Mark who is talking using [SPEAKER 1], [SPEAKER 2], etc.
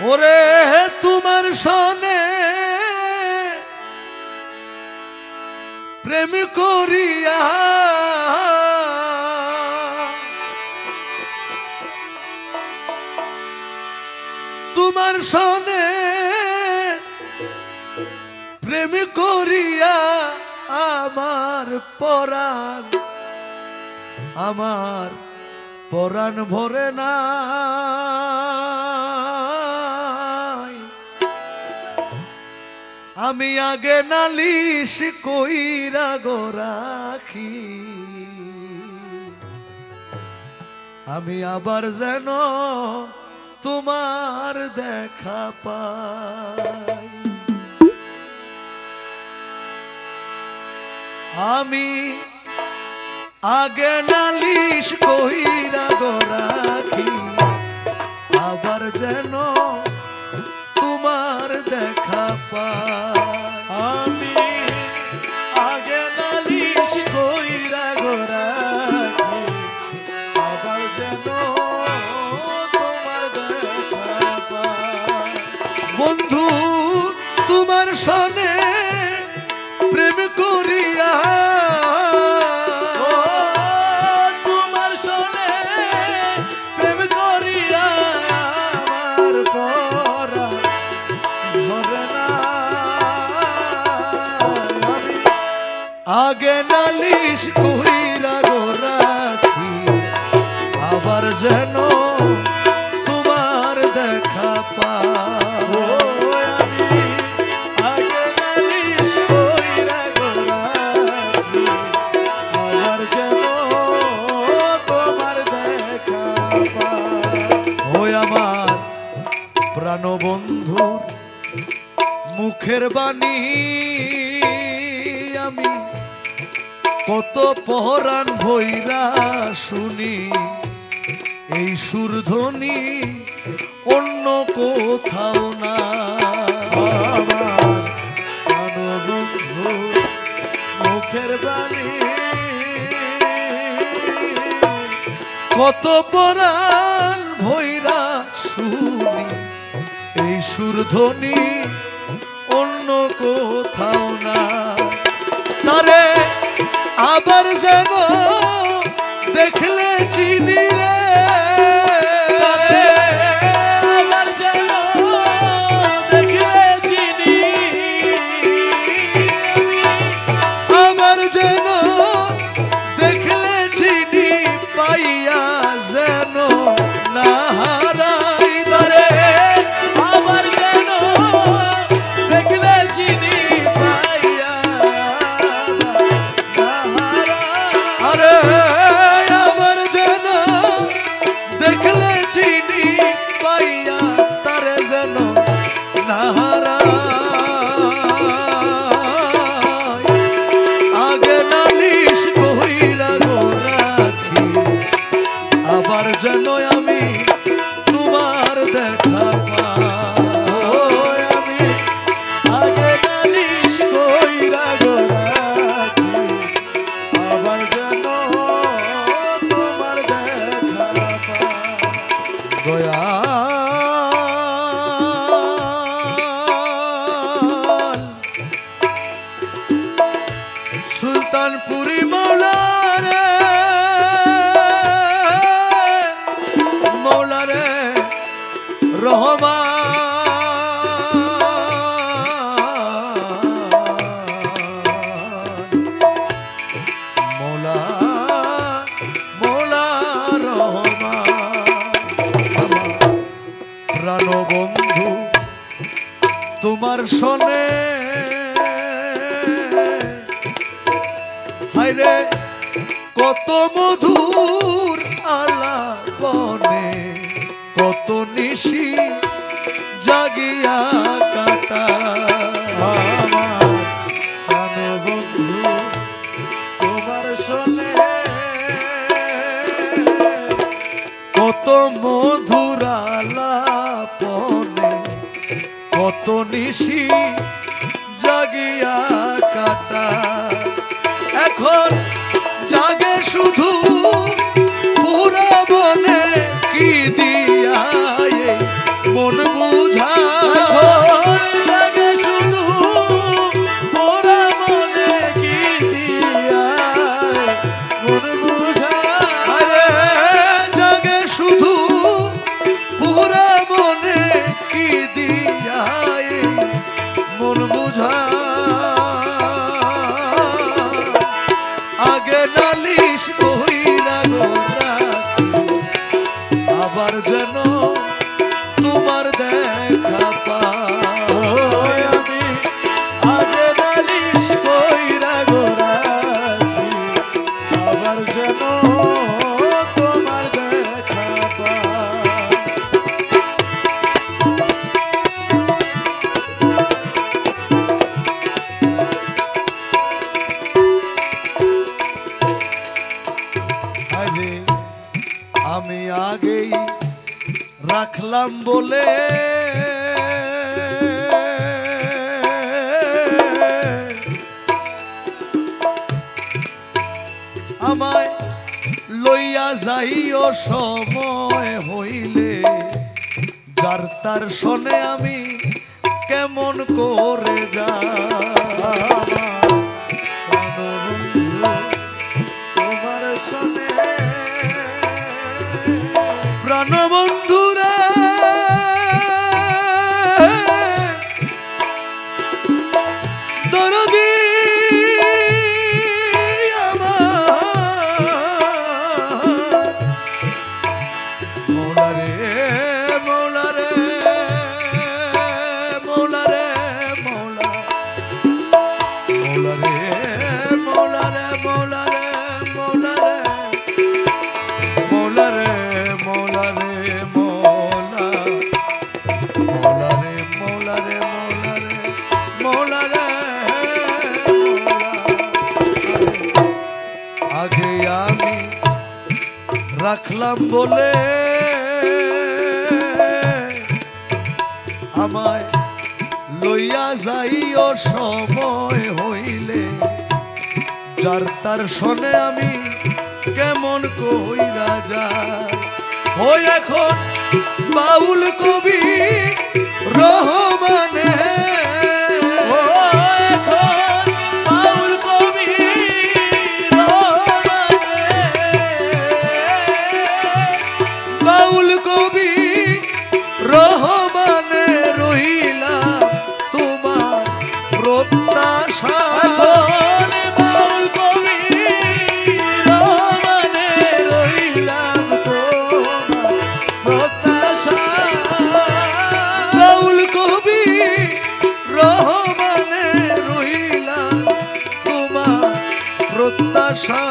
[SPEAKER 1] ওরে তোমার সনে প্রেম করিয়া তোমার সনে প্রেম করিয়া আমার পরাণ ভরে না। আমি আগে নালিশ কইরা গো রাখি, আমি আবার যেন তোমার দেখা পাই। আমি আগে নালিশ কইরা গো রাখি, আবার যেন তোমার দেখা পাই।
[SPEAKER 2] আমি আগে নালিশ কইরা গো রাখি, আবার যেন তোমার দেখা পাই।
[SPEAKER 1] বন্ধু তোমার সনে প্রেম করিয়া
[SPEAKER 2] তোমার সনে প্রেম করিয়া আমার পরাণ ভরে না। আমি
[SPEAKER 1] আগে নালিশ কইরা গো রাখি, আবার যেন তোমার দেখা পাই।
[SPEAKER 2] আমি আগে নালিশ কইরা গো রাখি, আবার যেন তোমার দেখা পাই।
[SPEAKER 1] ওই আমার প্রাণবন্ধুর মুখের বাণী আমি কত পরাণ ভইরা শুনি, এই সুরধ্বনি অন্য কোথাও না।
[SPEAKER 2] আমার প্রাণবন্ধু মুখের বাণী
[SPEAKER 1] কত পরাণ ভইরা শুনি, এই সুরধ্বনি অন্য কোথাও না। তারে আবার যেন দেখলে চিনি রে,
[SPEAKER 2] তারে আবার যেন দেখলে চিনি,
[SPEAKER 1] আবার যেন দেখলে চিনি পাইয়া যেন না হারাই।
[SPEAKER 2] তারে আবার যেন দেখলে চিনি পাইয়া না হারাই।
[SPEAKER 1] আরে আবার যেন দেখলে চিনি পাইয়া তারে যেন না হারাই। আগে নালিশ কইরা গো রাখি, আবার যেন আমি তোমার দেখা পাই।
[SPEAKER 2] আমি আগে নালিশ কইরা গো রাখি, আবার যেন তোমার দেখা পাই।
[SPEAKER 1] দয়াল সুলতানপুরি মৌলা রে, মৌলা রে রহমান, মৌলা মৌলা রহমান। প্রাণবন্ধু তোমার সনে হায়রে কত মধুর আলাপনে, কত নিশি জাগিয়া কাটা।
[SPEAKER 2] আমার প্রাণবন্ধু তোমার সনে
[SPEAKER 1] কত মধুর আলাপনে, কত নিশি জাগিয়া কাটা। রাখলাম বলে আমায় লইয়া যাইও সময় হইলে, যার তার শোনে আমি কেমন করে যা।
[SPEAKER 2] তোমার শোনে
[SPEAKER 1] প্রাণবন্ধুরা দরদি আগে আমি রাখলাম বলে আমায় লইয়া যাইও সময় হইলে, যার তার শোনে আমি কেমন কইরা যায়। ওই এখন বাউল কবি রহমানে, বাউল কবি রহমানে রহিলা তোমার প্রত্যাশা।
[SPEAKER 2] বাউল কবি রহমানে রইলাম তোমার প্রত্যাশা।
[SPEAKER 1] বাউল কবি রহমানে রহিলা তোমার প্রত্যাশা।